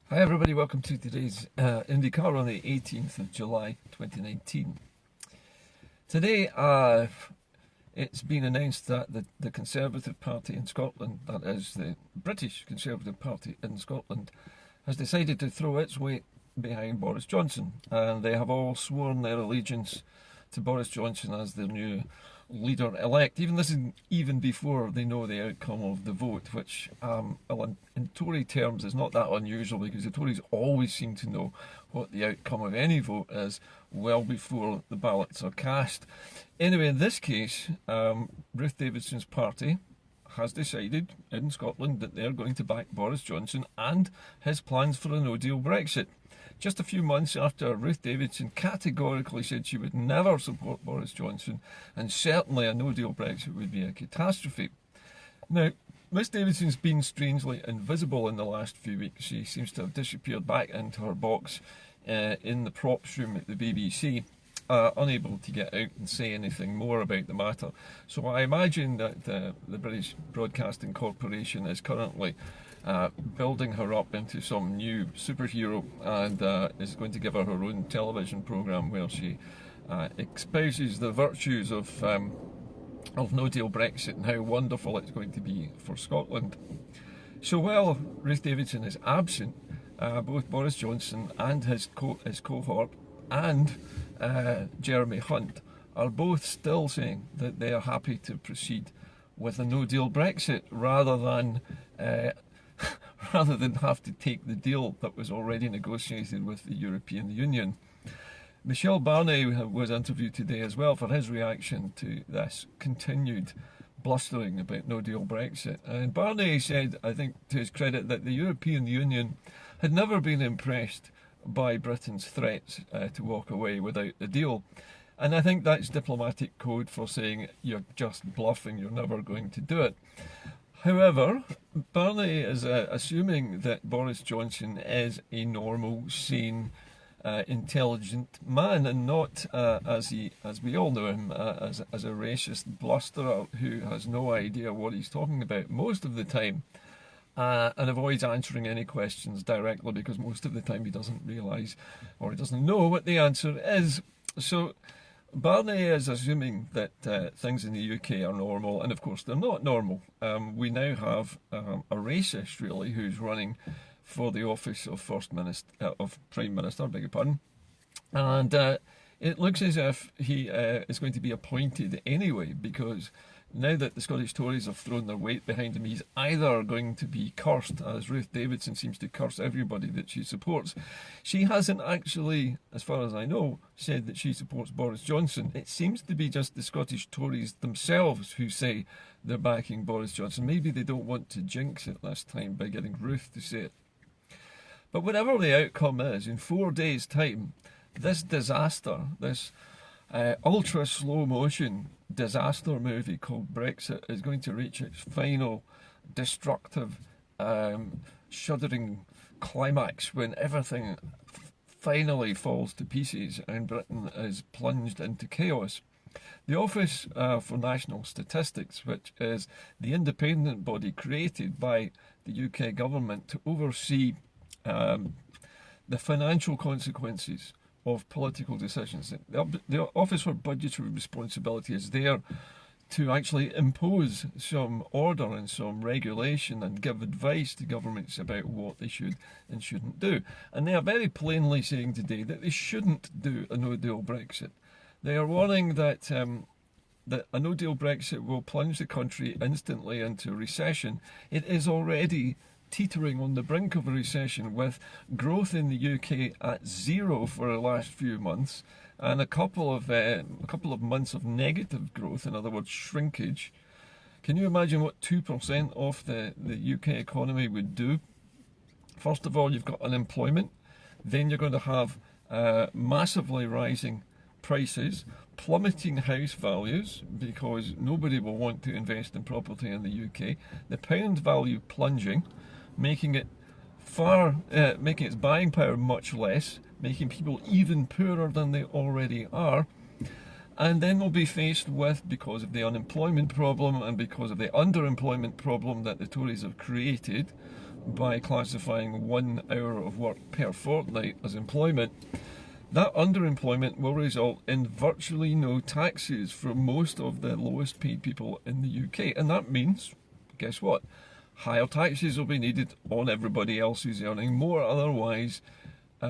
Hi everybody, welcome to today's IndyCar on the 18th of July 2019. Today it's been announced that the Conservative Party in Scotland, that is the British Conservative Party in Scotland, has decided to throw its weight behind Boris Johnson, and they have all sworn their allegiance to Boris Johnson as their new leader-elect. Even before they know the outcome of the vote, which in Tory terms is not that unusual, because the Tories always seem to know what the outcome of any vote is well before the ballots are cast. Anyway, in this case, Ruth Davidson's party has decided in Scotland that they're going to back Boris Johnson and his plans for a no-deal Brexit. Just a few months after Ruth Davidson categorically said she would never support Boris Johnson, and certainly a no-deal Brexit would be a catastrophe. Now, Miss Davidson's been strangely invisible in the last few weeks. She seems to have disappeared back into her box in the props room at the BBC, unable to get out and say anything more about the matter. So I imagine that the British Broadcasting Corporation is currently building her up into some new superhero, and is going to give her her own television programme where she espouses the virtues of no-deal Brexit and how wonderful it's going to be for Scotland. So while Ruth Davidson is absent, both Boris Johnson and his cohort and Jeremy Hunt are both still saying that they are happy to proceed with a no-deal Brexit rather than have to take the deal that was already negotiated with the European Union. Michel Barnier was interviewed today as well for his reaction to this continued blustering about no-deal Brexit. And Barnier said, I think to his credit, that the European Union had never been impressed by Britain's threats to walk away without a deal. And I think that's diplomatic code for saying you're just bluffing, you're never going to do it. However, Barnier is assuming that Boris Johnson is a normal, sane, intelligent man, and not as we all know him, as a racist blusterer who has no idea what he's talking about most of the time, and avoids answering any questions directly because most of the time he doesn't realise or he doesn't know what the answer is. So Barnier is assuming that things in the UK are normal, and of course they're not normal. We now have a racist, really, who's running for the office of Prime Minister, beg your pardon, and it looks as if he is going to be appointed anyway, because now that the Scottish Tories have thrown their weight behind him, he's either going to be cursed, as Ruth Davidson seems to curse everybody that she supports. She hasn't actually, as far as I know, said that she supports Boris Johnson. It seems to be just the Scottish Tories themselves who say they're backing Boris Johnson. Maybe they don't want to jinx it this time by getting Ruth to say it. But whatever the outcome is, in 4 days' time, this disaster, this ultra slow motion disaster movie called Brexit is going to reach its final destructive, shuddering climax when everything finally falls to pieces and Britain is plunged into chaos. The Office for National Statistics, which is the independent body created by the UK government to oversee the financial consequences of political decisions. The Office for Budgetary Responsibility is there to actually impose some order and some regulation and give advice to governments about what they should and shouldn't do. And they are very plainly saying today that they shouldn't do a no-deal Brexit. They are warning that a no-deal Brexit will plunge the country instantly into recession. It is already teetering on the brink of a recession, with growth in the UK at zero for the last few months, and a couple of months of negative growth, in other words, shrinkage. Can you imagine what 2% of the UK economy would do? First of all, you've got unemployment, then you're going to have massively rising prices, plummeting house values because nobody will want to invest in property in the UK, the pound value plunging, making its buying power much less, making people even poorer than they already are. And then we'll be faced with, because of the unemployment problem and because of the underemployment problem that the Tories have created, by classifying 1 hour of work per fortnight as employment, that underemployment will result in virtually no taxes for most of the lowest paid people in the UK. And that means, guess what? Higher taxes will be needed on everybody else who's earning more. Otherwise,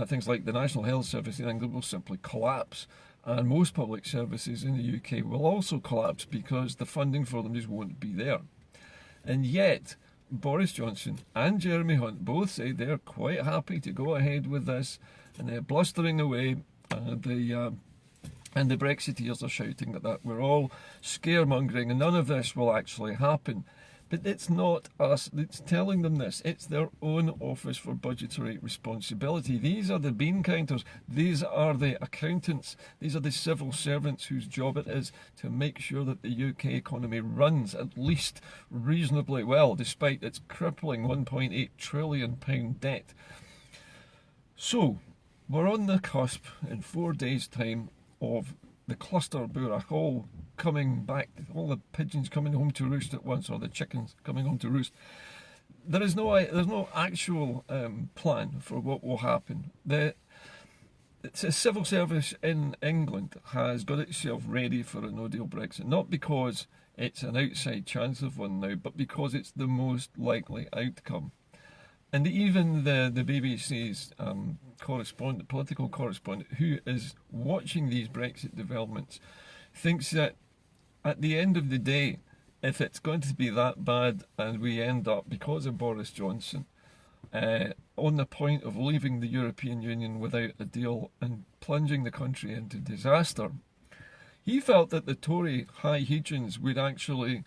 things like the National Health Service in England will simply collapse. And most public services in the UK will also collapse because the funding for them just won't be there. And yet, Boris Johnson and Jeremy Hunt both say they're quite happy to go ahead with this, and they're blustering away. And the Brexiteers are shouting that we're all scaremongering and none of this will actually happen. But it's not us that's telling them this. It's their own Office for Budgetary Responsibility. These are the bean counters. These are the accountants. These are the civil servants whose job it is to make sure that the UK economy runs at least reasonably well, despite its crippling £1.8 trillion debt. So, we're on the cusp in 4 days' time of the cluster burach all coming back, all the pigeons coming home to roost at once, or the chickens coming home to roost. There's no actual plan for what will happen. The civil service in England has got itself ready for a no-deal Brexit, not because it's an outside chance of one now, but because it's the most likely outcome. And even the BBC's political correspondent, who is watching these Brexit developments, thinks that at the end of the day, if it's going to be that bad and we end up, because of Boris Johnson, on the point of leaving the European Union without a deal and plunging the country into disaster, he felt that the Tory high hegions would actually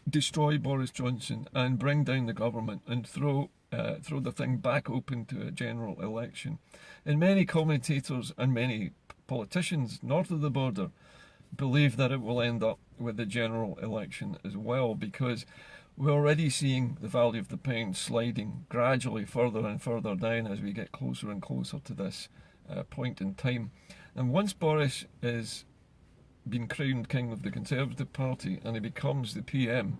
destroy Boris Johnson and bring down the government and throw the thing back open to a general election. And many commentators and many politicians north of the border believe that it will end up with the general election as well, because we're already seeing the value of the pound sliding gradually further and further down as we get closer and closer to this point in time. And once Boris is been crowned king of the Conservative Party and he becomes the PM,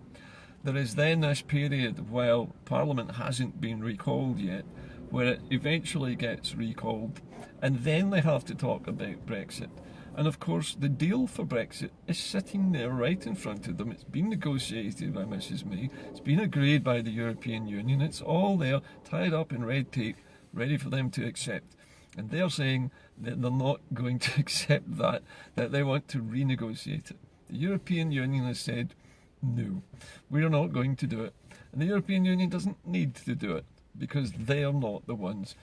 there is then this period while Parliament hasn't been recalled yet, where it eventually gets recalled, and then they have to talk about Brexit. And of course, the deal for Brexit is sitting there right in front of them. It's been negotiated by Mrs May. It's been agreed by the European Union. It's all there, tied up in red tape, ready for them to accept. And they're saying that they're not going to accept that they want to renegotiate it. The European Union has said, no, we're not going to do it. And the European Union doesn't need to do it because they are not the ones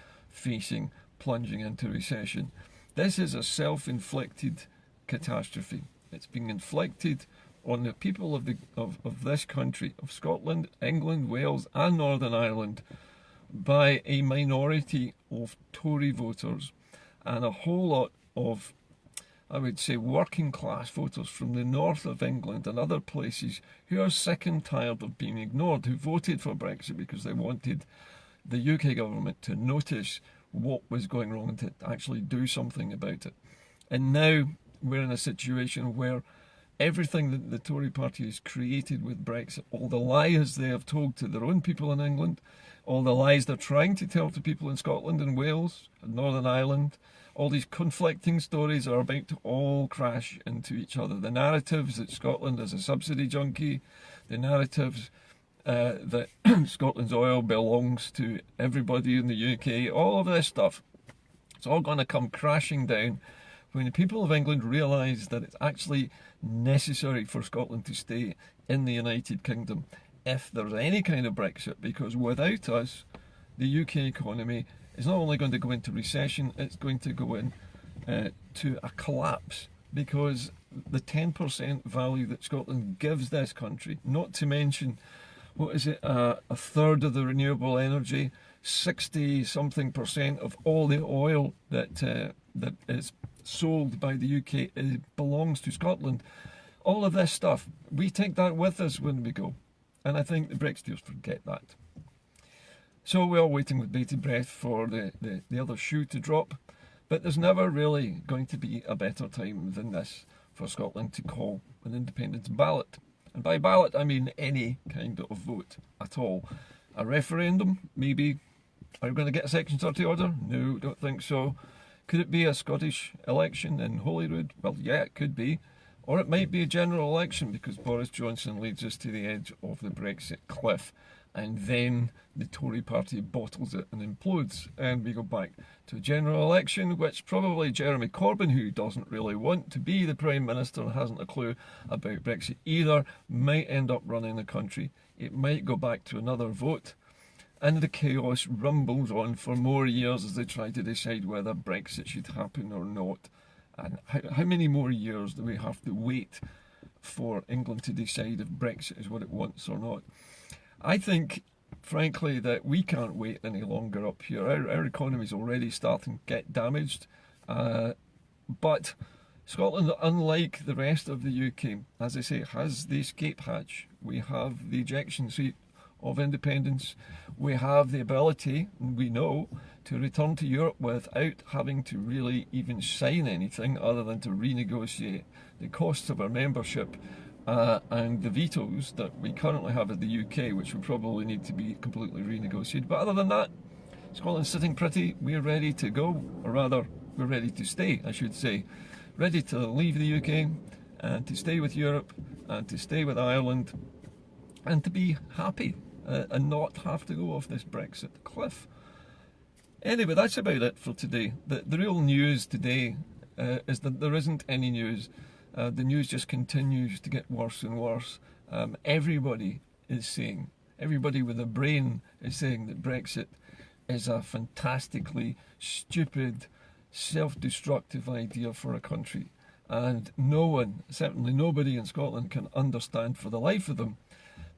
plunging into recession. This is a self-inflicted catastrophe. It's being inflicted on the people of this country, of Scotland, England, Wales and Northern Ireland, by a minority of Tory voters and a whole lot of, I would say, working class voters from the north of England and other places who are sick and tired of being ignored, who voted for Brexit because they wanted the UK government to notice what was going wrong and to actually do something about it. And now we're in a situation where everything that the Tory party has created with Brexit, all the lies they have told to their own people in England, all the lies they're trying to tell to people in Scotland and Wales and Northern Ireland, all these conflicting stories are about to all crash into each other. The narratives that Scotland is a subsidy junkie, the narratives that Scotland's oil belongs to everybody in the UK, all of this stuff, it's all going to come crashing down when the people of England realise that it's actually necessary for Scotland to stay in the United Kingdom if there's any kind of Brexit, because without us, the UK economy is not only going to go into recession, it's going to go in to a collapse, because the 10% value that Scotland gives this country, not to mention, what is it, a third of the renewable energy, 60-something% of all the oil that is sold by the UK belongs to Scotland. All of this stuff, we take that with us when we go. And I think the Brexiteers forget that. So we're all waiting with bated breath for the other shoe to drop. But there's never really going to be a better time than this for Scotland to call an independence ballot. And by ballot, I mean any kind of vote at all. A referendum, maybe. Are we going to get a Section 30 order? No, don't think so. Could it be a Scottish election in Holyrood? Well, yeah, it could be. Or it might be a general election because Boris Johnson leads us to the edge of the Brexit cliff. And then the Tory party bottles it and implodes. And we go back to a general election, which probably Jeremy Corbyn, who doesn't really want to be the Prime Minister and hasn't a clue about Brexit either, might end up running the country. It might go back to another vote. And the chaos rumbles on for more years as they try to decide whether Brexit should happen or not. And how many more years do we have to wait for England to decide if Brexit is what it wants or not? I think, frankly, that we can't wait any longer up here. Our economy is already starting to get damaged. But Scotland, unlike the rest of the UK, as I say, has the escape hatch. We have the ejection seat of independence. We have the ability, we know, to return to Europe without having to really even sign anything other than to renegotiate the costs of our membership and the vetoes that we currently have in the UK, which will probably need to be completely renegotiated. But other than that, Scotland's sitting pretty. We're ready to go, or rather, we're ready to stay, I should say. Ready to leave the UK and to stay with Europe and to stay with Ireland and to be happy and not have to go off this Brexit cliff. Anyway, that's about it for today. The real news today is that there isn't any news. The news just continues to get worse and worse. Everybody is saying, everybody with a brain is saying that Brexit is a fantastically stupid, self-destructive idea for a country. And no one, certainly nobody in Scotland, can understand for the life of them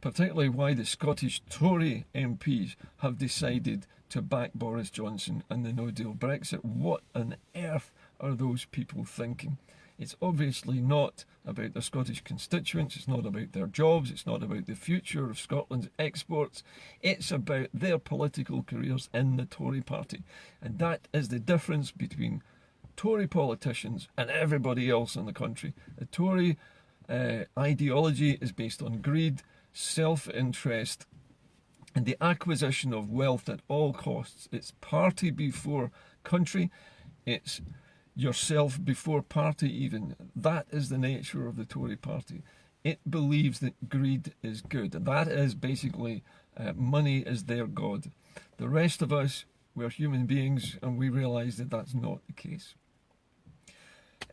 particularly why the Scottish Tory MPs have decided to back Boris Johnson and the no-deal Brexit. What on earth are those people thinking? It's obviously not about the Scottish constituents, it's not about their jobs, it's not about the future of Scotland's exports, it's about their political careers in the Tory party. And that is the difference between Tory politicians and everybody else in the country. The Tory ideology is based on greed, self-interest, and the acquisition of wealth at all costs. It's party before country, it's yourself before party even. That is the nature of the Tory party. It believes that greed is good. That is basically money is their god. The rest of us, we're human beings and we realise that that's not the case.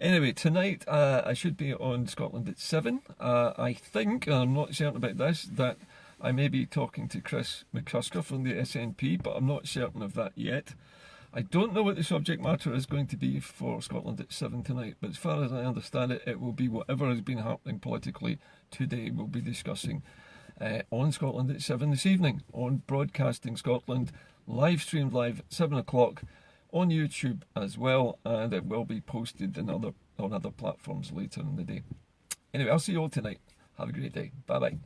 Anyway, tonight I should be on Scotland at 7. I think, and I'm not certain about this, that I may be talking to Chris McCusker from the SNP, but I'm not certain of that yet. I don't know what the subject matter is going to be for Scotland at 7 tonight, but as far as I understand it, it will be whatever has been happening politically today. We'll be discussing on Scotland at 7 this evening on Broadcasting Scotland, live streamed live at 7 o'clock on YouTube as well, and it will be posted on other platforms later in the day. Anyway, I'll see you all tonight. Have a great day. Bye bye.